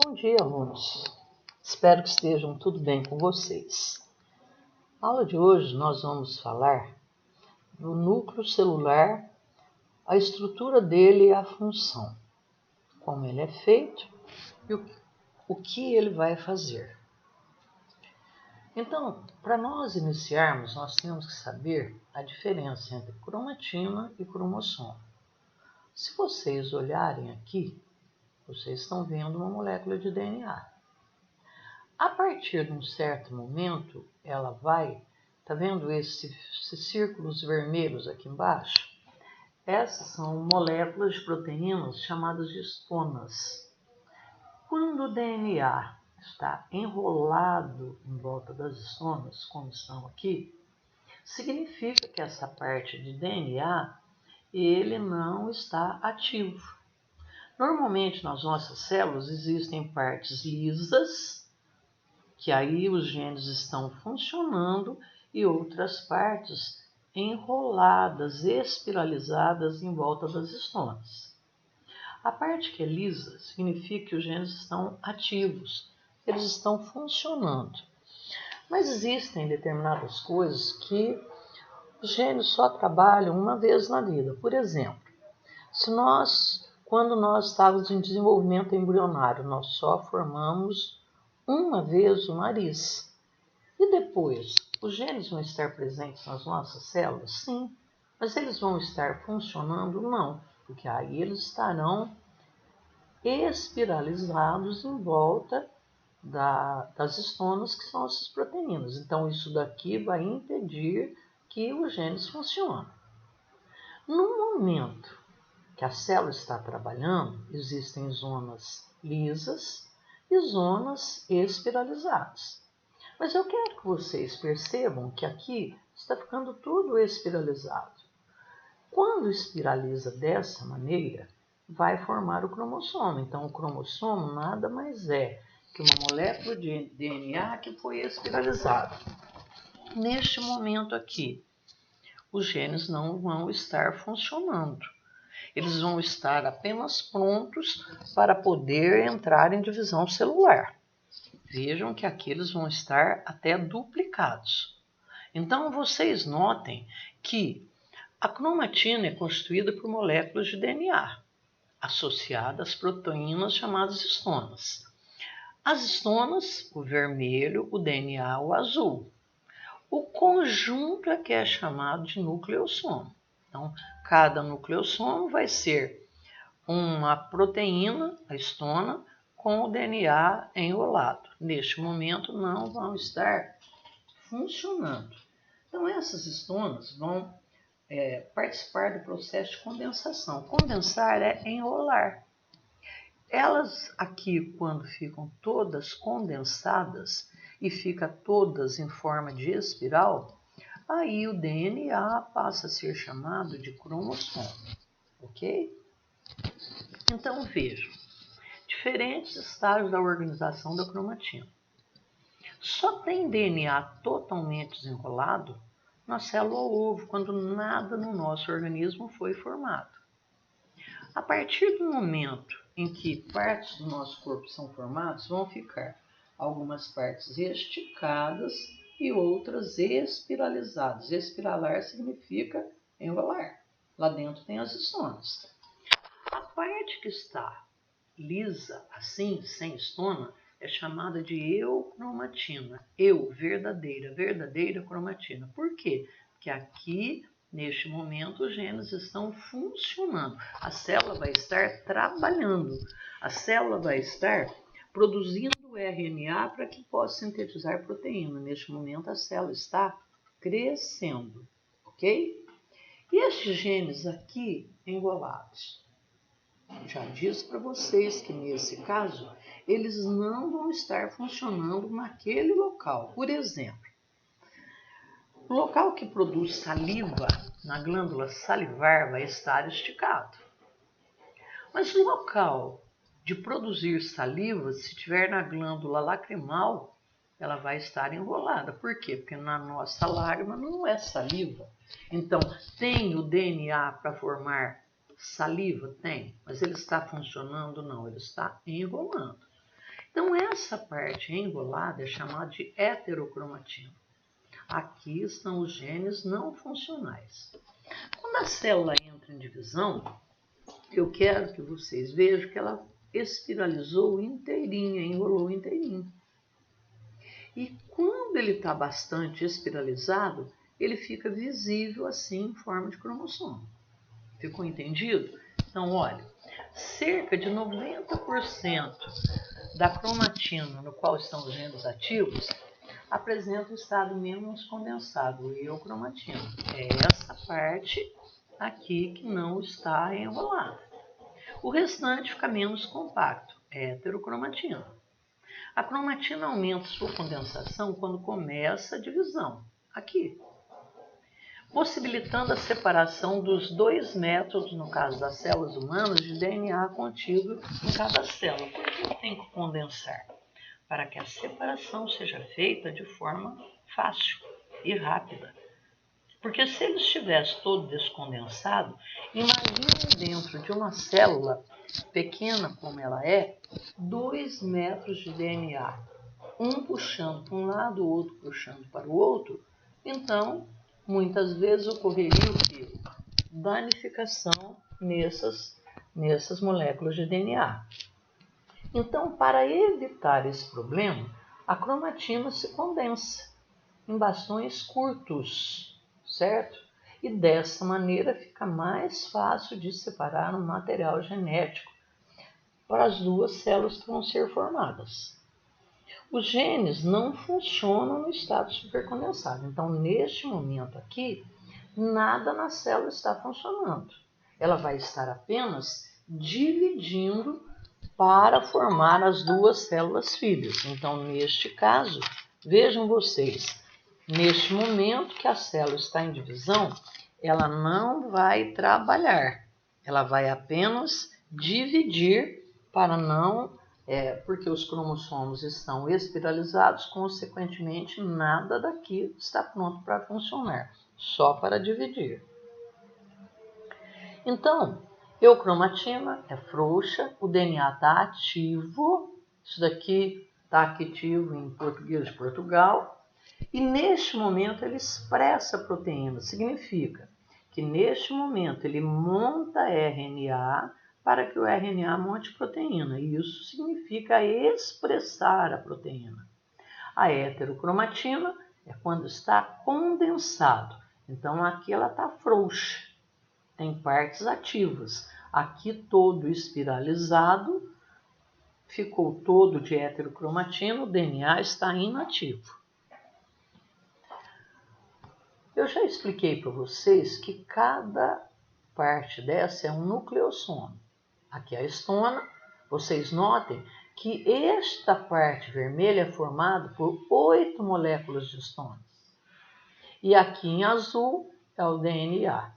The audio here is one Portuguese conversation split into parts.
Bom dia, alunos. Espero que estejam tudo bem com vocês. Na aula de hoje nós vamos falar do núcleo celular, a estrutura dele e a função, como ele é feito e o que ele vai fazer. Então, para nós iniciarmos, nós temos que saber a diferença entre cromatina e cromossomo. Se vocês olharem aqui, vocês estão vendo uma molécula de DNA. A partir de um certo momento, ela vai, tá vendo esses círculos vermelhos aqui embaixo? Essas são moléculas de proteínas chamadas de estonas. Quando o DNA está enrolado em volta das estonas, como estão aqui, significa que essa parte de DNA ele não está ativo. Normalmente nas nossas células existem partes lisas, que aí os genes estão funcionando, e outras partes enroladas, espiralizadas em volta das estonas. A parte que é lisa significa que os genes estão ativos, eles estão funcionando. Mas existem determinadas coisas que os genes só trabalham uma vez na vida. Por exemplo, quando nós estávamos em desenvolvimento embrionário, nós só formamos uma vez o nariz. E depois, os genes vão estar presentes nas nossas células? Sim. Mas eles vão estar funcionando? Não. Porque aí eles estarão espiralizados em volta das estonas, que são essas proteínas. Então, isso daqui vai impedir que os genes funcionem. No momento que a célula está trabalhando, existem zonas lisas e zonas espiralizadas. Mas eu quero que vocês percebam que aqui está ficando tudo espiralizado. Quando espiraliza dessa maneira, vai formar o cromossomo. Então, o cromossomo nada mais é que uma molécula de DNA que foi espiralizada. Neste momento aqui, os genes não vão estar funcionando. Eles vão estar apenas prontos para poder entrar em divisão celular. Vejam que aqui eles vão estar até duplicados. Então, vocês notem que a cromatina é constituída por moléculas de DNA, associadas às proteínas chamadas estonas. As estonas, o vermelho, o DNA, o azul. O conjunto é que é chamado de nucleossomo. Então, cada nucleossomo vai ser uma proteína, a estona, com o DNA enrolado. Neste momento não vão estar funcionando. Então essas estonas vão participar do processo de condensação. Condensar é enrolar. Elas aqui, quando ficam todas condensadas e ficam todas em forma de espiral, aí o DNA passa a ser chamado de cromossomo, ok? Então vejam, diferentes estágios da organização da cromatina. Só tem DNA totalmente desenrolado na célula ovo, quando nada no nosso organismo foi formado. A partir do momento em que partes do nosso corpo são formadas, vão ficar algumas partes esticadas e outras espiralizadas. Espiralar significa enrolar. Lá dentro tem as estonas. A parte que está lisa, assim, sem estona, é chamada de eucromatina. Verdadeira cromatina. Por quê? Porque aqui, neste momento, os genes estão funcionando. A célula vai estar trabalhando. A célula vai estar produzindo RNA para que possa sintetizar proteína. Neste momento, a célula está crescendo, ok? E estes genes aqui enrolados? Já disse para vocês que nesse caso, eles não vão estar funcionando naquele local. Por exemplo, o local que produz saliva na glândula salivar vai estar esticado. Mas o local de produzir saliva, se estiver na glândula lacrimal, ela vai estar enrolada. Por quê? Porque na nossa lágrima não é saliva. Então, tem o DNA para formar saliva? Tem, mas ele está funcionando? Não, ele está enrolando. Então, essa parte enrolada é chamada de heterocromatina. Aqui estão os genes não funcionais. Quando a célula entra em divisão, eu quero que vocês vejam que ela espiralizou inteirinha, enrolou inteirinho. E quando ele está bastante espiralizado, ele fica visível assim em forma de cromossomo. Ficou entendido? Então, olha, cerca de 90% da cromatina no qual estão os genes ativos apresenta o estado menos condensado, o eocromatina. É essa parte aqui que não está enrolada. O restante fica menos compacto, é heterocromatina. A cromatina aumenta sua condensação quando começa a divisão, aqui, possibilitando a separação dos 2 métodos, no caso das células humanas, de DNA contido em cada célula. Por que tem que condensar? Para que a separação seja feita de forma fácil e rápida. Porque se ele estivesse todo descondensado, imagine dentro de uma célula pequena como ela é, 2 metros de DNA, um puxando para um lado, o outro puxando para o outro. Então, muitas vezes ocorreria o quê? Danificação nessas moléculas de DNA. Então, para evitar esse problema, a cromatina se condensa em bastões curtos, certo? E dessa maneira fica mais fácil de separar o material genético para as 2 células que vão ser formadas. Os genes não funcionam no estado supercondensado. Então, neste momento aqui, nada na célula está funcionando. Ela vai estar apenas dividindo para formar as 2 células filhas. Então, neste caso, vejam vocês, neste momento que a célula está em divisão, ela não vai trabalhar. Ela vai apenas dividir para não... porque os cromossomos estão espiralizados, consequentemente, nada daqui está pronto para funcionar, só para dividir. Então, eucromatina é frouxa, o DNA está ativo, isso daqui está ativo em português de Portugal, e neste momento ele expressa a proteína, significa que neste momento ele monta RNA para que o RNA monte proteína, e isso significa expressar a proteína. A heterocromatina é quando está condensado, então aqui ela está frouxa, tem partes ativas. Aqui todo espiralizado, ficou todo de heterocromatina, o DNA está inativo. Eu já expliquei para vocês que cada parte dessa é um nucleossomo. Aqui é a histona. Vocês notem que esta parte vermelha é formada por 8 moléculas de histonas. E aqui em azul é o DNA,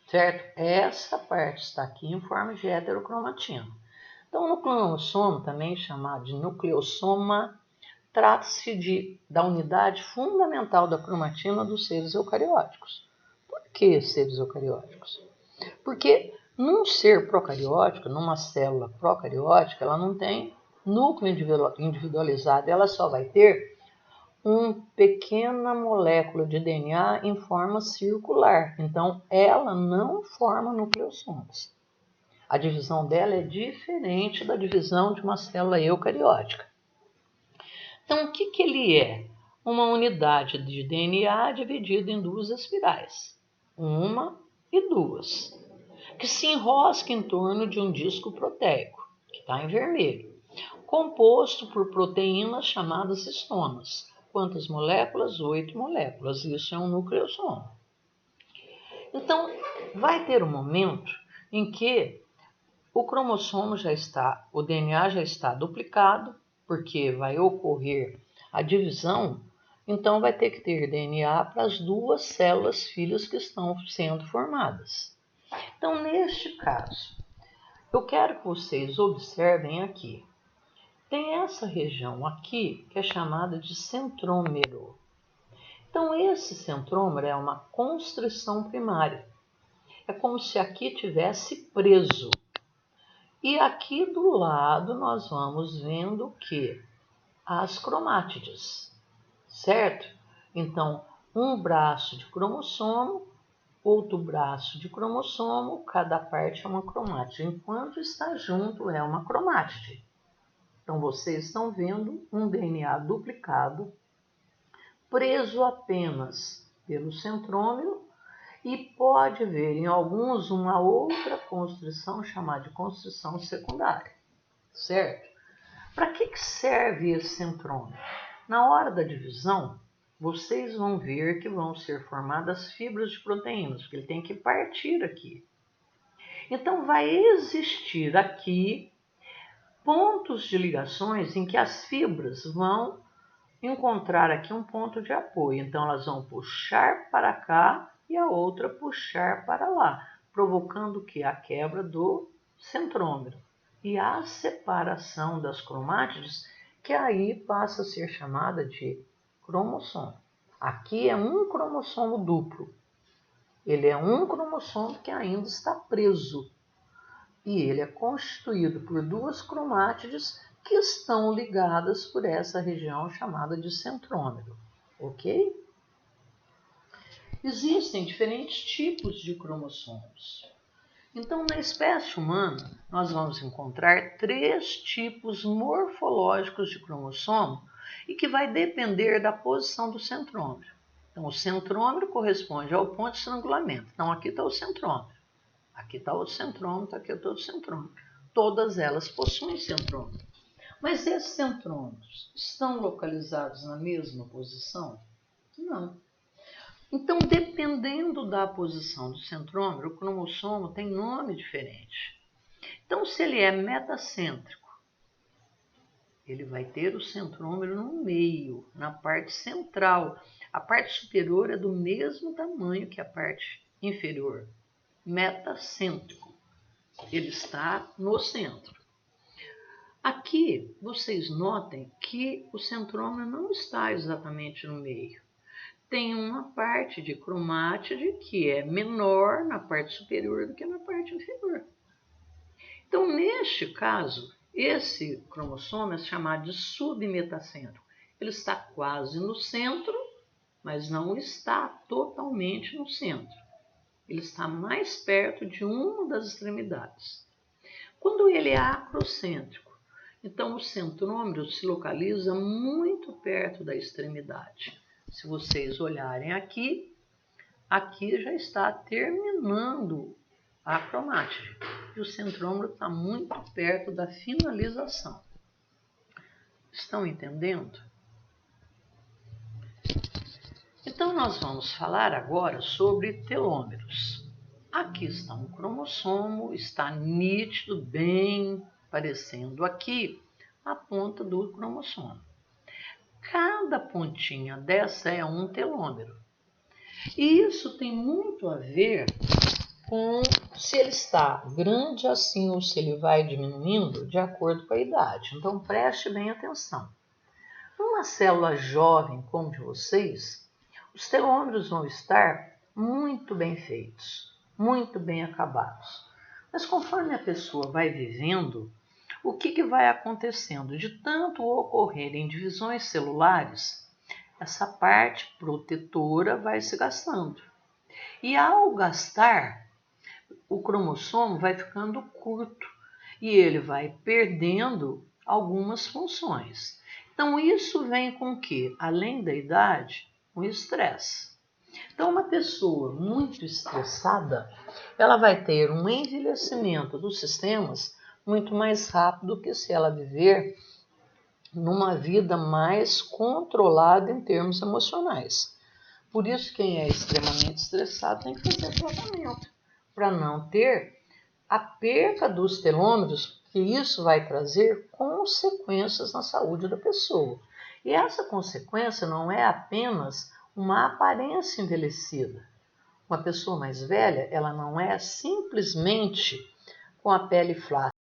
certo? Essa parte está aqui em forma de heterocromatina. Então, o nucleossomo, também chamado de nucleossoma, trata-se da unidade fundamental da cromatina dos seres eucarióticos. Por que seres eucarióticos? Porque num ser procariótico, numa célula procariótica, ela não tem núcleo individualizado, ela só vai ter uma pequena molécula de DNA em forma circular. Então, ela não forma nucleossomos. A divisão dela é diferente da divisão de uma célula eucariótica. Então, o que ele é? Uma unidade de DNA dividida em 2 espirais, 1 e 2, que se enrosca em torno de um disco proteico, que está em vermelho, composto por proteínas chamadas histonas. Quantas moléculas? 8 moléculas. Isso é um nucleossomo. Então, vai ter um momento em que o cromossomo já está, o DNA já está duplicado, porque vai ocorrer a divisão, então vai ter que ter DNA para as 2 células filhas que estão sendo formadas. Então, neste caso, eu quero que vocês observem aqui. Tem essa região aqui que é chamada de centrômero. Então, esse centrômero é uma constrição primária. É como se aqui tivesse preso. E aqui do lado nós vamos vendo que as cromátides, certo? Então, um braço de cromossomo, outro braço de cromossomo, cada parte é uma cromátide. Enquanto está junto é uma cromátide. Então, vocês estão vendo um DNA duplicado, preso apenas pelo centrômero, e pode ver em alguns uma outra constrição chamada de constrição secundária, certo? Para que serve esse centrômero? Na hora da divisão, vocês vão ver que vão ser formadas fibras de proteínas, porque ele tem que partir aqui. Então, vai existir aqui pontos de ligações em que as fibras vão encontrar aqui um ponto de apoio. Então, elas vão puxar para cá e a outra puxar para lá, provocando que a quebra do centrômero e a separação das cromátides, que aí passa a ser chamada de cromossomo. Aqui é um cromossomo duplo. Ele é um cromossomo que ainda está preso. E ele é constituído por duas cromátides que estão ligadas por essa região chamada de centrômero, ok? Existem diferentes tipos de cromossomos. Então, na espécie humana, nós vamos encontrar 3 tipos morfológicos de cromossomo e que vai depender da posição do centrômero. Então, o centrômero corresponde ao ponto de estrangulamento. Então, aqui está o centrômero. Aqui está o centrômero, aqui está o centrômero. Todas elas possuem centrômero. Mas esses centrômeros estão localizados na mesma posição? Não. Então, dependendo da posição do centrômero, o cromossomo tem nome diferente. Então, se ele é metacêntrico, ele vai ter o centrômero no meio, na parte central. A parte superior é do mesmo tamanho que a parte inferior. Metacêntrico. Ele está no centro. Aqui, vocês notem que o centrômero não está exatamente no meio. Tem uma parte de cromátide que é menor na parte superior do que na parte inferior. Então, neste caso, esse cromossomo é chamado de submetacêntrico. Ele está quase no centro, mas não está totalmente no centro. Ele está mais perto de uma das extremidades. Quando ele é acrocêntrico, então o centrômero se localiza muito perto da extremidade. Se vocês olharem aqui, aqui já está terminando a cromátide e o centrômero está muito perto da finalização. Estão entendendo? Então, nós vamos falar agora sobre telômeros. Aqui está um cromossomo, está nítido, bem parecendo aqui a ponta do cromossomo. Cada pontinha dessa é um telômero. E isso tem muito a ver com se ele está grande assim ou se ele vai diminuindo de acordo com a idade. Então, preste bem atenção. Numa célula jovem como de vocês, os telômeros vão estar muito bem feitos, muito bem acabados. Mas conforme a pessoa vai vivendo, o que vai acontecendo? De tanto ocorrerem divisões celulares, essa parte protetora vai se gastando. E ao gastar, o cromossomo vai ficando curto e ele vai perdendo algumas funções. Então, isso vem com o quê? Além da idade, o estresse. Então, uma pessoa muito estressada, ela vai ter um envelhecimento dos sistemas muito mais rápido que se ela viver numa vida mais controlada em termos emocionais. Por isso, quem é extremamente estressado tem que fazer tratamento, para não ter a perca dos telômeros, que isso vai trazer consequências na saúde da pessoa. E essa consequência não é apenas uma aparência envelhecida. Uma pessoa mais velha, ela não é simplesmente com a pele flácida.